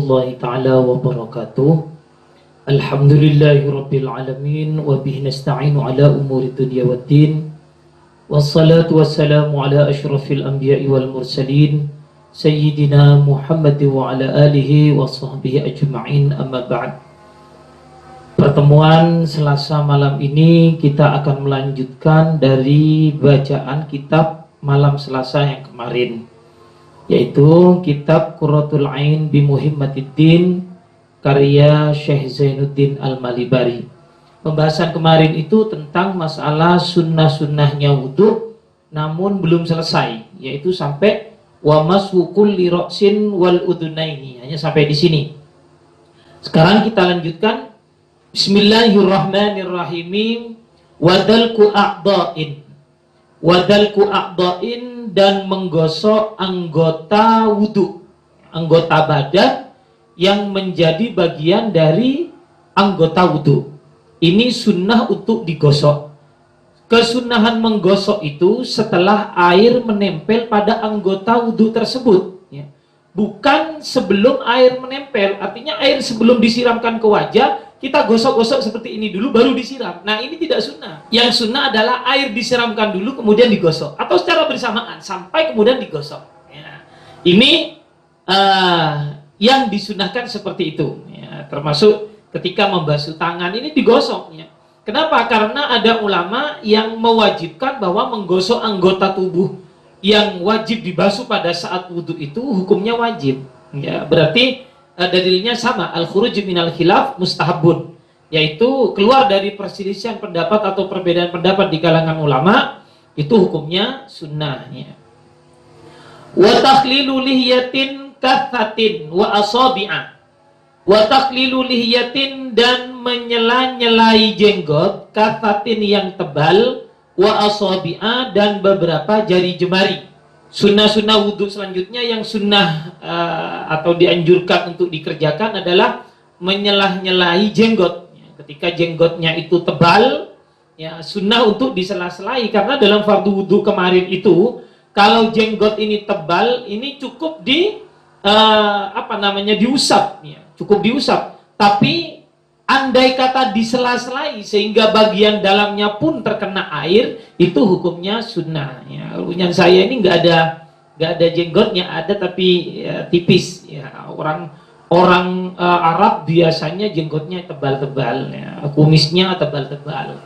warahmatullahi ta'ala wabarakatuh. Alhamdulillahi rabbil alamin wa bihi nasta'inu ala umuri dunya waddin. Wassalatu wassalamu ala asyrafil anbiya'i wal mursalin Sayyidina Muhammad wa ala alihi wa sahbihi ajma'in, amma ba'd. Pertemuan Selasa malam ini kita akan melanjutkan dari bacaan kitab malam Selasa yang kemarin, yaitu kitab Qurratul Ain bi Muhimmatiddin karya Syekh Zainuddin Al-Malibari. Pembahasan kemarin itu tentang masalah sunnah-sunnahnya wudhu, namun belum selesai, yaitu sampai wa mashu kulli ra'sin wal udhunaini, hanya sampai di sini. Sekarang kita lanjutkan. Bismillahirrahmanirrahim. Wadalku a'dha'in, dan menggosok anggota wudhu, anggota badan yang menjadi bagian dari anggota wudhu. Ini sunnah untuk digosok. Kesunahan menggosok itu setelah air menempel pada anggota wudhu tersebut, ya. Bukan sebelum air menempel. Artinya air sebelum disiramkan ke wajah kita gosok-gosok seperti ini dulu baru disiram. Nah, ini tidak sunnah. Yang sunnah adalah air disiramkan dulu kemudian digosok, atau secara bersamaan sampai kemudian digosok, ya. Ini yang disunahkan seperti itu, ya. Termasuk ketika membasuh tangan ini digosok, ya. Kenapa? Karena ada ulama yang mewajibkan bahwa menggosok anggota tubuh yang wajib dibasuh pada saat wudhu itu hukumnya wajib, ya. Berarti dalilnya sama, al-khuruj minal khilaf mustahabun, yaitu keluar dari perselisihan pendapat atau perbedaan pendapat di kalangan ulama, itu hukumnya sunnah, ya. Wa takhlilu lihyatin kathatin wa asabi'a. Wa takhlilu lihyatin, dan menyela-nyelai jenggot, kathatin yang tebal, wa asabi'a, dan beberapa jari jemari. Sunnah-sunnah wudhu selanjutnya yang sunnah atau dianjurkan untuk dikerjakan adalah menyelah-nyelai jenggot. Ketika jenggotnya itu tebal, ya sunnah untuk disela-selai, karena dalam fardu wudhu kemarin itu kalau jenggot ini tebal, ini cukup diusap, ya, cukup diusap. Tapi andai kata disela-selai sehingga bagian dalamnya pun terkena air, itu hukumnya sunnah, ya. Punya saya ini nggak ada jenggotnya, ada tapi ya, tipis, ya. Orang Arab biasanya jenggotnya tebal-tebal, ya. Kumisnya tebal-tebal.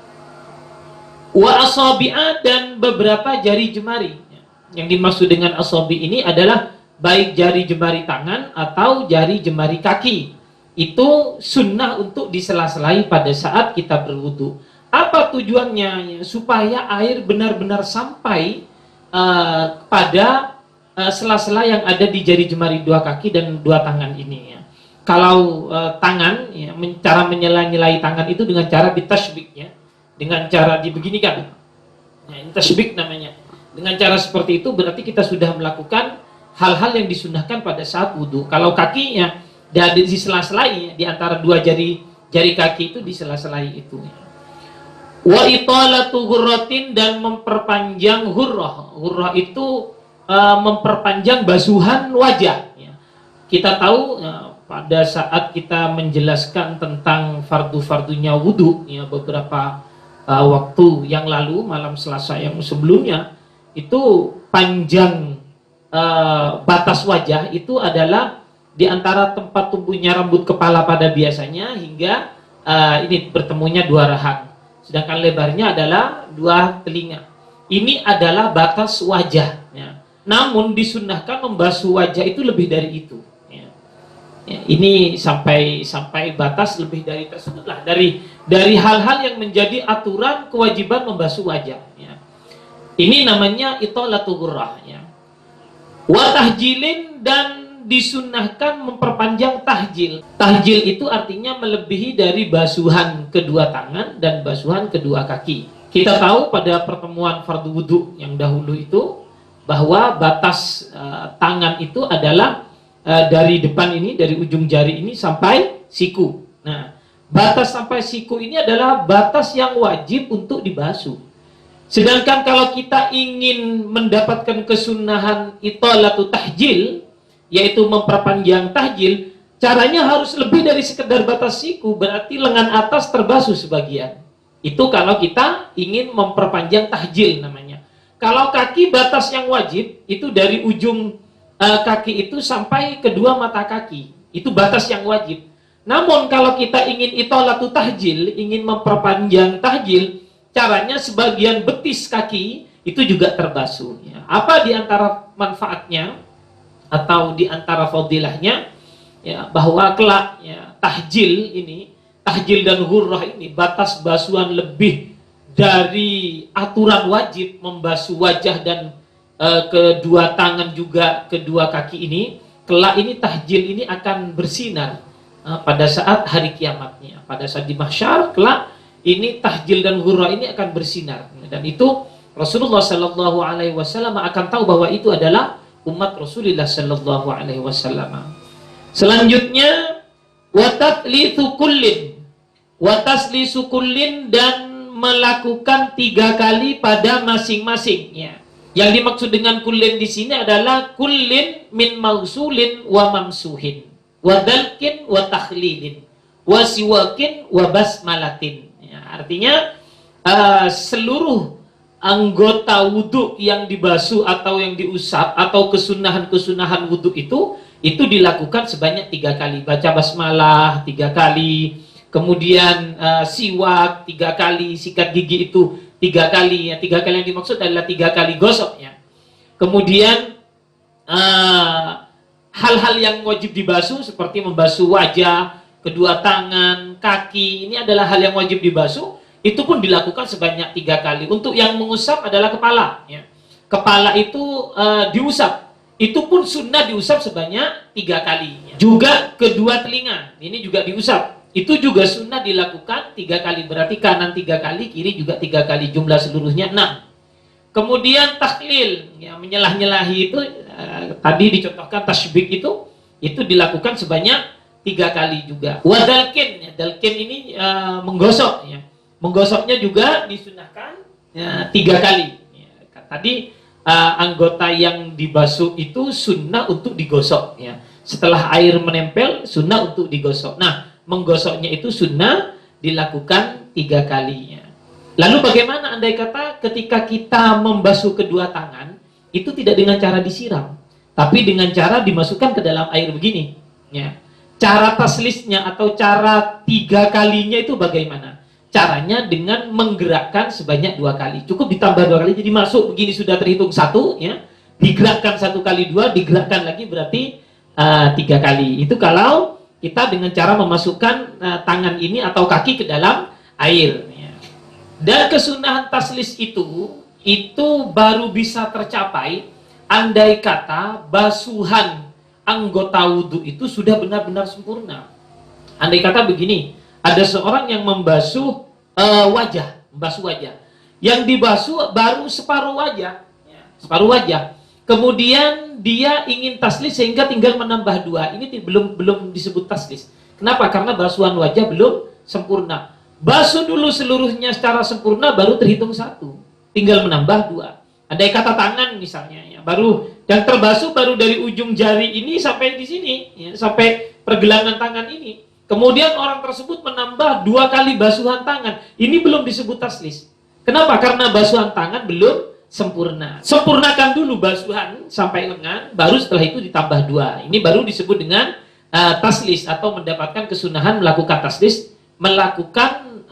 Wa asabi'a, dan beberapa jari jemari, ya. Yang dimaksud dengan asabi ini adalah baik jari jemari tangan atau jari jemari kaki. Itu sunnah untuk disela-selai pada saat kita berwudu. Apa tujuannya? Supaya air benar-benar sampai pada sela-sela yang ada di jari jemari dua kaki dan dua tangan ini, ya. Kalau tangan, ya, cara menyela-nyelai tangan itu dengan cara ditashbik, ya, dengan cara dibeginikan, ya, ini tasbik namanya. Dengan cara seperti itu berarti kita sudah melakukan hal-hal yang disunahkan pada saat wudu. Kalau kakinya dan di sela-selai, di antara dua jari kaki itu di sela-selai itu, ya. Wa italatu hurratin, dan memperpanjang hurrah. Hurrah itu memperpanjang basuhan wajah, ya. Kita tahu pada saat kita menjelaskan tentang fardu-fardunya wudu, ya, beberapa waktu yang lalu, malam Selasa yang sebelumnya, itu panjang batas wajah itu adalah di antara tempat tumbuhnya rambut kepala pada biasanya hingga ini bertemunya dua rahang, sedangkan lebarnya adalah dua telinga. Ini adalah batas wajah, ya. Namun disunnahkan membasuh wajah itu lebih dari itu, ya. Ya, ini sampai batas lebih dari tersebut lah, dari hal-hal yang menjadi aturan kewajiban membasuh wajah, ya. Ini namanya italatul ghurrah, ya. Wa tahjilin, dan disunnahkan memperpanjang tahjil. Tahjil itu artinya melebihi dari basuhan kedua tangan dan basuhan kedua kaki. Kita tahu pada pertemuan fardu wudhu yang dahulu itu bahwa batas tangan itu adalah dari depan ini, dari ujung jari ini sampai siku. Nah, batas sampai siku ini adalah batas yang wajib untuk dibasuh. Sedangkan kalau kita ingin mendapatkan kesunahan italatu tahjil, yaitu memperpanjang tahjil, Caranya harus lebih dari sekedar batas siku, berarti lengan atas terbasuh sebagian. Itu kalau kita ingin memperpanjang tahjil namanya. Kalau kaki, batas yang wajib itu dari ujung kaki itu sampai kedua mata kaki. Itu batas yang wajib. Namun kalau kita ingin itolatu tahjil, ingin memperpanjang tahjil, caranya sebagian betis kaki itu juga terbasuh. Ya. Apa di antara manfaatnya atau di antara fadilahnya? Ya, bahwa kelak ya, tahjil dan ghurrah ini batas basuhan lebih dari aturan wajib membasuh wajah dan kedua tangan juga kedua kaki ini. Kelak ini tahjil ini akan bersinar pada saat hari kiamatnya, pada saat di mahsyar kelak ini tahjil dan ghurrah ini akan bersinar, dan itu Rasulullah Shallallahu Alaihi Wasallam akan tahu bahwa itu adalah umat Rasulullah Shallallahu Alaihi Wasallam. Selanjutnya wataslisu kullin dan melakukan 3 kali pada masing-masingnya. Yang dimaksud dengan kullin di sini adalah kullin min mausulin wa mamsuhin, wa dalkin wa takhlilin, wa siwakin wa basmalatin. Ya, artinya seluruh anggota wudhu yang dibasuh atau yang diusap atau kesunahan-kesunahan wudhu itu dilakukan sebanyak 3 kali. Baca basmalah 3 kali, kemudian siwak 3 kali, sikat gigi itu 3 kali. Ya, 3 kali yang dimaksud adalah 3 kali gosok. Ya. Kemudian hal-hal yang wajib dibasuh seperti membasuh wajah, kedua tangan, kaki, ini adalah hal yang wajib dibasuh. Itu pun dilakukan sebanyak 3 kali. Untuk yang mengusap adalah kepala. Ya. Kepala itu diusap. Itu pun sunnah diusap sebanyak 3 kali. Juga kedua telinga, ini juga diusap. Itu juga sunnah dilakukan 3 kali. Berarti kanan 3 kali, kiri juga 3 kali. Jumlah seluruhnya 6. Kemudian takhlil, ya, menyelah-nyelahi itu tadi dicontohkan tasbik itu dilakukan sebanyak 3 kali juga. Wadalkin, ya, dalkin ini menggosok. Ya. Menggosoknya juga disunnahkan 3 kali. Ya, tadi anggota yang dibasuh itu sunnah untuk digosok, ya. Setelah air menempel sunnah untuk digosok. Nah, menggosoknya itu sunnah dilakukan 3 kali, ya. Lalu bagaimana andai kata ketika kita membasuh kedua tangan itu tidak dengan cara disiram, tapi dengan cara dimasukkan ke dalam air begini, ya. Cara taslisnya atau cara 3 kalinya itu bagaimana? Caranya dengan menggerakkan sebanyak 2 kali. Cukup ditambah 2 kali, jadi masuk begini sudah terhitung 1, ya. Digerakkan 1 kali 2, digerakkan lagi berarti 3 kali. Itu kalau kita dengan cara memasukkan tangan ini atau kaki ke dalam air. Ya. Dan kesunahan taslis itu baru bisa tercapai andai kata basuhan anggota wudhu itu sudah benar-benar sempurna. Andai kata begini, ada seorang yang membasuh wajah. Yang dibasuh baru separuh wajah. Ya, separuh wajah. Kemudian dia ingin taslis sehingga tinggal menambah 2. Ini belum disebut taslis. Kenapa? Karena basuhan wajah belum sempurna. Basuh dulu seluruhnya secara sempurna baru terhitung 1. Tinggal menambah 2. Andai kata tangan misalnya, ya, baru yang terbasuh baru dari ujung jari ini sampai di sini, ya, sampai pergelangan tangan ini. Kemudian orang tersebut menambah 2 kali basuhan tangan. Ini belum disebut taslis. Kenapa? Karena basuhan tangan belum sempurna. Sempurnakan dulu basuhan sampai lengan, baru setelah itu ditambah 2. Ini baru disebut dengan taslis atau mendapatkan kesunahan melakukan taslis, melakukan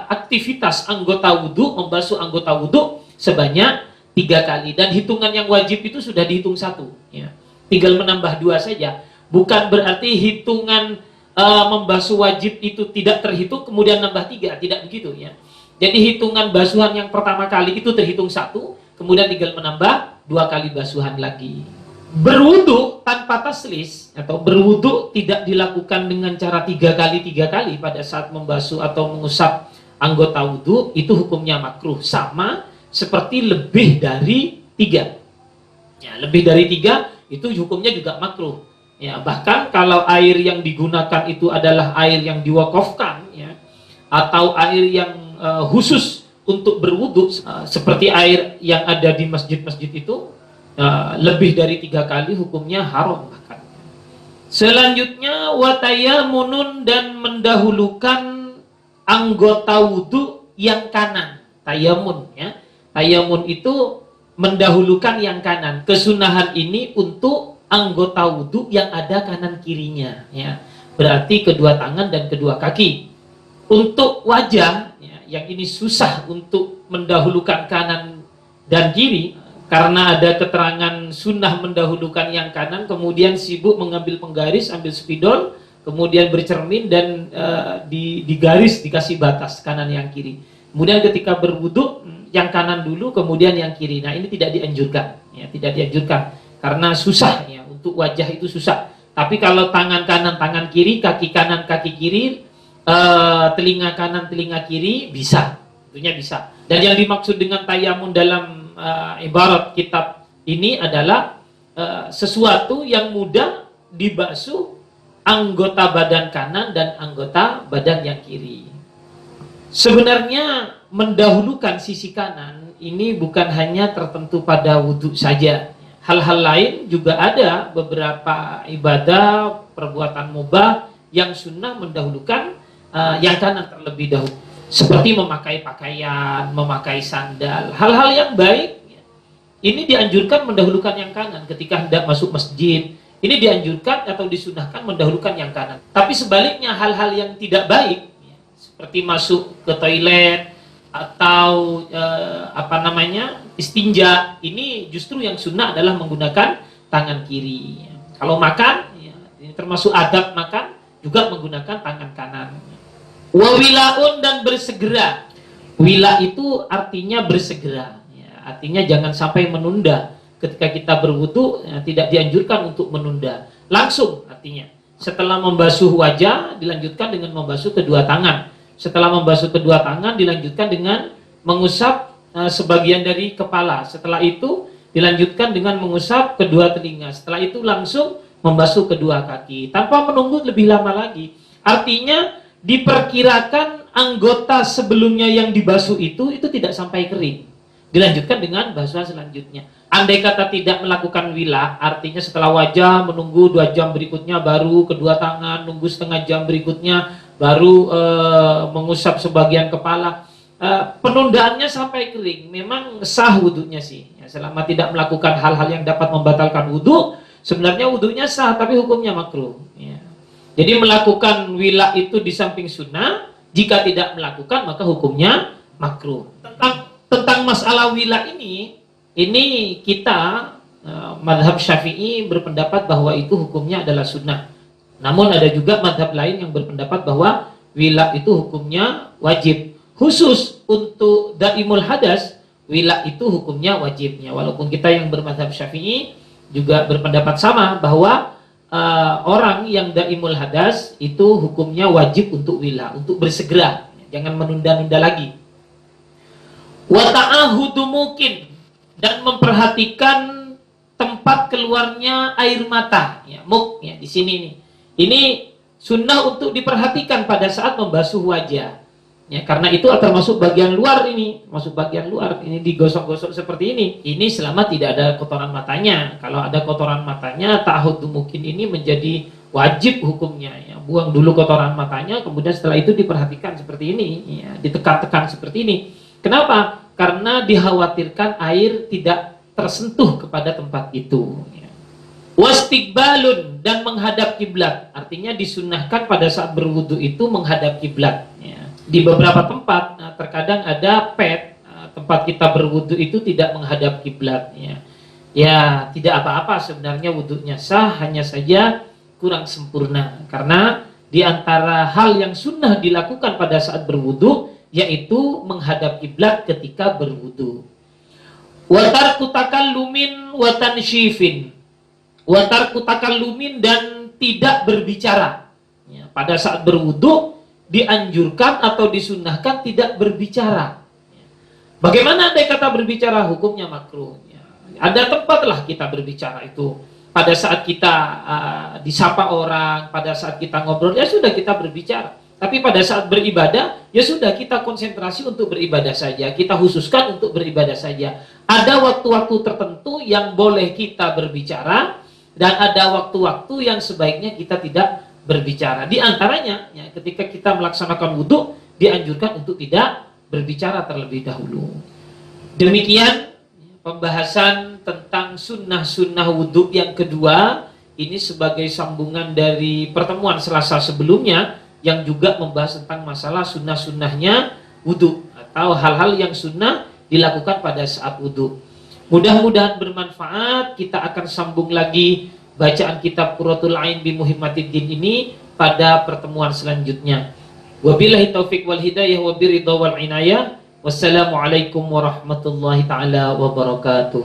aktivitas anggota wudhu, membasuh anggota wudhu sebanyak 3 kali. Dan hitungan yang wajib itu sudah dihitung 1. Ya. Tinggal menambah 2 saja. Bukan berarti hitungan membasuh wajib itu tidak terhitung kemudian nambah 3, tidak begitu, ya. Jadi hitungan basuhan yang pertama kali itu terhitung 1, kemudian tinggal menambah 2 kali basuhan lagi. Berwudu tanpa taslis atau berwudu tidak dilakukan dengan cara 3 kali pada saat membasuh atau mengusap anggota wudu, itu hukumnya makruh, sama seperti lebih dari 3. Ya, lebih dari 3 itu hukumnya juga makruh. Ya, bahkan kalau air yang digunakan itu adalah air yang diwakafkan, ya, atau air yang khusus untuk berwudu, seperti air yang ada di masjid-masjid itu, lebih dari 3 kali hukumnya haram bahkan. Selanjutnya watayamunun, dan mendahulukan anggota wudhu yang kanan. Tayamun, ya. Tayamun itu mendahulukan yang kanan. Kesunahan ini untuk anggota wudhu yang ada kanan kirinya, ya. Berarti kedua tangan dan kedua kaki. Untuk wajah, ya, yang ini susah untuk mendahulukan kanan dan kiri, karena ada keterangan sunnah mendahulukan yang kanan, kemudian sibuk mengambil penggaris, ambil spidol, kemudian bercermin dan digaris, dikasih batas kanan yang kiri. Kemudian ketika berwudu, yang kanan dulu, kemudian yang kiri. Nah, ini tidak dianjurkan, ya, tidak dianjurkan karena susah, ya, untuk wajah itu susah. Tapi kalau tangan kanan, tangan kiri, kaki kanan, kaki kiri, telinga kanan, telinga kiri, bisa, tentunya bisa. Dan yang dimaksud dengan tayamun dalam ibarat kitab ini adalah sesuatu yang mudah dibasuh anggota badan kanan dan anggota badan yang kiri. Sebenarnya mendahulukan sisi kanan ini bukan hanya tertentu pada wudhu saja. Hal-hal lain juga ada beberapa ibadah, perbuatan mubah yang sunnah mendahulukan yang kanan terlebih dahulu. Seperti memakai pakaian, memakai sandal, hal-hal yang baik, ini dianjurkan mendahulukan yang kanan. Ketika hendak masuk masjid, ini dianjurkan atau disunahkan mendahulukan yang kanan. Tapi sebaliknya, hal-hal yang tidak baik, seperti masuk ke toilet atau istinja, ini justru yang sunnah adalah menggunakan tangan kiri. Kalau makan, ini termasuk adab makan, juga menggunakan tangan kanan. Wawilaun, dan bersegera. Wila itu artinya bersegera, ya, artinya jangan sampai menunda. Ketika kita berwudu, ya, tidak dianjurkan untuk menunda. Langsung, artinya setelah membasuh wajah dilanjutkan dengan membasuh kedua tangan. Setelah membasuh kedua tangan dilanjutkan dengan mengusap sebagian dari kepala. Setelah itu dilanjutkan dengan mengusap kedua telinga. Setelah itu langsung membasuh kedua kaki tanpa menunggu lebih lama lagi. Artinya diperkirakan anggota sebelumnya yang dibasuh itu tidak sampai kering. Dilanjutkan dengan basuhan selanjutnya. Andai kata tidak melakukan wila, artinya setelah wajah menunggu 2 jam berikutnya, baru kedua tangan, nunggu setengah jam berikutnya, baru mengusap sebagian kepala. Penundaannya sampai kering, memang sah wudunya sih. Ya, selama tidak melakukan hal-hal yang dapat membatalkan wudu, sebenarnya wudunya sah, tapi hukumnya makruh. Ya. Jadi melakukan wila itu di samping sunnah, jika tidak melakukan maka hukumnya makruh. Tentang masalah wila ini kita madhab Syafi'i berpendapat bahwa itu hukumnya adalah sunnah. Namun ada juga madhab lain yang berpendapat bahwa wila itu hukumnya wajib. Khusus untuk daimul hadas, wila itu hukumnya wajibnya. Walaupun kita yang bermadhab Syafi'i juga berpendapat sama bahwa orang yang daimul hadas itu hukumnya wajib untuk wila, untuk bersegera, jangan menunda-nunda lagi. Wa ta'ahudu mungkin, dan memperhatikan tempat keluarnya air mata, ya, muk, ya, di sini nih. Ini sunnah untuk diperhatikan pada saat membasuh wajah. Ya, karena itu termasuk bagian luar ini, masuk bagian luar ini digosok-gosok seperti ini. Ini selama tidak ada kotoran matanya. Kalau ada kotoran matanya, ta'ahud mungkin ini menjadi wajib hukumnya. Ya, buang dulu kotoran matanya, kemudian setelah itu diperhatikan seperti ini, ya, ditekan-tekan seperti ini. Kenapa? Karena dikhawatirkan air tidak tersentuh kepada tempat itu. Ya. Wastiqbalun, dan menghadap kiblat. Artinya disunnahkan pada saat berwudu itu menghadap kiblat. Ya. Di beberapa tempat, terkadang ada tempat kita berwudu itu tidak menghadap kiblat. Ya, tidak apa-apa sebenarnya wudunya sah, hanya saja kurang sempurna. Karena di antara hal yang sunnah dilakukan pada saat berwudu, yaitu menghadap kiblat ketika berwudu. Watarku takallumin wa tansyifin. Watarku takallumin, dan tidak berbicara. Ya, pada saat berwudu dianjurkan atau disunnahkan tidak berbicara. Bagaimana andai kata berbicara? Hukumnya makruh. Ada tempatlah kita berbicara itu. Pada saat kita disapa orang, pada saat kita ngobrol, ya sudah kita berbicara. Tapi pada saat beribadah, ya sudah kita konsentrasi untuk beribadah saja. Kita khususkan untuk beribadah saja. Ada waktu-waktu tertentu yang boleh kita berbicara, Dan ada waktu-waktu yang sebaiknya kita tidak berbicara. Di antaranya, ya, ketika kita melaksanakan wudhu, dianjurkan untuk tidak berbicara terlebih dahulu. Demikian pembahasan tentang sunnah-sunnah wudhu yang kedua. Ini sebagai sambungan dari pertemuan Selasa sebelumnya yang juga membahas tentang masalah sunnah-sunnahnya wudhu atau hal-hal yang sunnah dilakukan pada saat wudhu. Mudah-mudahan bermanfaat. Kita akan sambung lagi bacaan kitab Qurratul Ain bi Muhammadiddin ini pada pertemuan selanjutnya. Wabillahi taufik wal hidayah wa biridha wal inayah. Wassalamualaikum warahmatullahi taala wabarakatuh.